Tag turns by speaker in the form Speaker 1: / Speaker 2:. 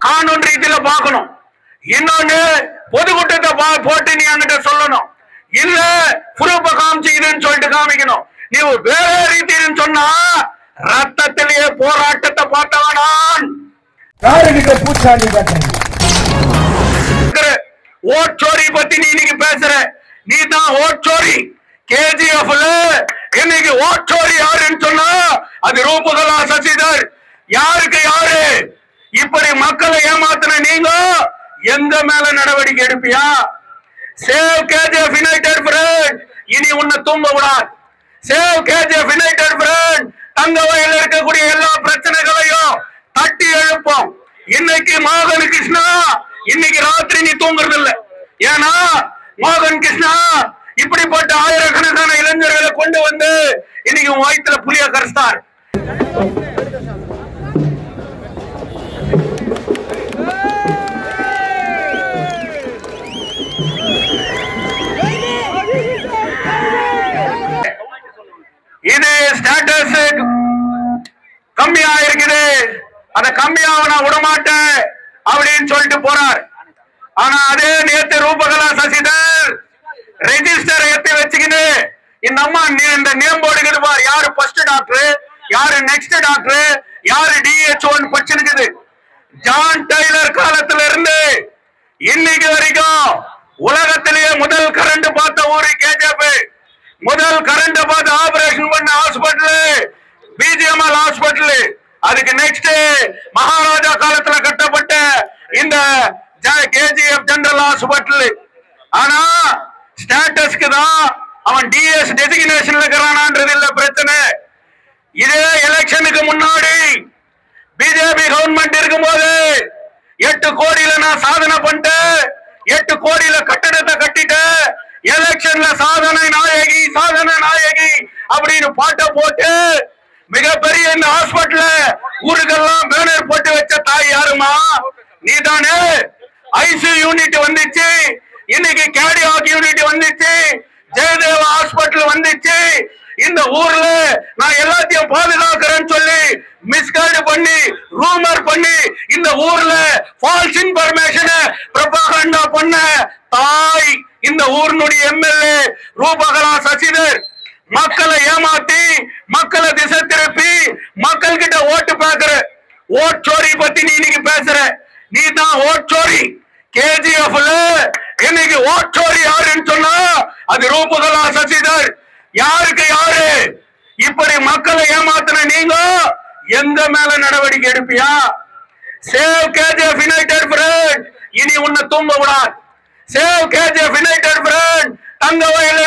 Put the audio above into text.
Speaker 1: காணும் ரீதியில பார்க்கணும். இன்னொன்னு பொதுக்கூட்டத்தை போட்டு நீ அங்கிட்ட சொல்லணும். இல்ல புறப்ப காமிச்சு இதுன்னு சொல்லிட்டு காமிக்கணும். நீ வேற ரீதின்னு சொன்னா ரத்தத்திலேயே போராட்டத்தை பார்த்தவனான். ஓட்சோரி பத்தி நீ இன்னைக்கு பேசுற. நீ தான் ஓட்சோரி. கேஜிஎஃப்ல இன்னைக்கு ஓட்சோரி யாருன்னு சொன்னா அது ரூபகலா சசிதர். யாருக்கு யாரு? இப்படி மக்களை ஏமாத்தின நீங்க எங்க மேல நடவடிக்கை எடுப்பியா? Save KGF united front. இனி உன்னை தூங்க விடாது. சேவ் கேஜிஎஃப் யுனைடெட் ஃப்ரண்ட் தங்க வயல இருக்கக்கூடிய எல்லா பிரச்சனைகளையும் தட்டி எழுப்போம். இன்னைக்கு மோகன் கிருஷ்ணா, இன்னைக்கு ராத்திரி நீ தூங்குறது இல்ல. ஏன்னா மோகன் கிருஷ்ணா இப்படிப்பட்ட ஆயிரக்கணக்கான இளைஞர்களை கொண்டு வந்து இன்னைக்கு வயிற்றுல புளிய கரைச்சார். இது ஸ்டேட்டஸ் கம்மியா இருக்குது, அத கம்மியாக நான் விடமாட்டேன் அப்படின்னு சொல்லிட்டு போறார். ஆனா அதே நேத்து ரூபகலா சசிதர் ரெஜிஸ்டர் ஏத்தி வச்சுக்கின்னு இந்த அம்மா இந்த நேம் போர்டு பார். யாரு ஃபர்ஸ்ட் டாக்டர், யாரு நெக்ஸ்ட் டாக்டர், யாரு டிஹெச்ஓன்னு படிச்சிருக்குது. ஜான் டெய்லர் காலத்துல இருந்து இன்னைக்கு வரைக்கும் உலகத்திலேயே முதல் கரண்ட் பார்த்த ஊரு கேஜிஎஃப். முதல் கரண்ட் பார்த்து ஆபரேஷன் பண்ண ஹாஸ்பிட்டல் பிஜிஎம்எல் ஹாஸ்பிட்டல். அதுக்கு நெக்ஸ்ட் மகாராஜா காலத்துல கட்டப்பட்ட இந்த கேஜிஎஃப் ஜெனரல் ஹாஸ்பிட்டல். ஆனா ஸ்டேட்டஸ்க்கு தான் அவன் டிஎஸ் டெசிக்னேஷன்ல இருக்கிறானான்றது இல்ல பிரச்சனை. இதே எலெக்ஷனுக்கு முன்னாடி பிஜேபி கவர்மெண்ட் இருக்கும்போது 8 கோடியில நான் சாதனை பண்ணிட்டேன், 8 கோடியில கட்டடத்தை கட்டிட்டேன், எலெக்ஷன்ல சாதனை நாயகி சாதனை நாயகி அப்படின்னு பாட்ட போட்டு மிகப்பெரிய இந்த ஹாஸ்பிட்டல ஊருக்கெல்லாம் பேனர் போட்டு வச்ச தாய் யாருமா? நீதானே. ஐசியூ யூனிட் வந்துச்சு, இன்னைக்கு கேர்டியாக் யூனிட் வந்துச்சு, ஜெயதேவ ஹாஸ்பிட்டல் வந்துச்சு. இந்த ஊர்ல நான் எல்லாத்தையும் பாதுகாக்கிறேன்னு சொல்லி மிஸ்கைடு பண்ணி ரூமர் பண்ணி இந்த ஊர்ல ஃபால்ஸ் இன்ஃபர்மேஷன் ப்ரொபகண்டா பண்ண தாய் இந்த ஊர்னுடைய எம்எல்ஏ ரூபகலா சசிதர். மக்களை ஏமாத்தி மக்களை திசை திருப்பி மக்கள் கிட்ட ஓட்டு பாக்குற ஓட்சோரி பத்தி நீ இன்னைக்கு பேசுற. நீ தான் ஓட்சோரி. கேஜிஎஃப்ல இன்னைக்கு ஓட்சோரி யாருன்னு சொன்னா அது ரூபகலா சசிதர். யாருக்கு யாரு? இப்படி மக்களை ஏமாத்தின நீங்க எங்க மேல நடவடிக்கை எடுப்பியா? சேவ் கேஜிஎஃப் யுனைடெட் ஃப்ரண்ட் இனி உன்னை தூங்க விடாது. சேவ் கேஜிஎஃப் யுனைடெட் ஃப்ரண்ட் தங்க வயல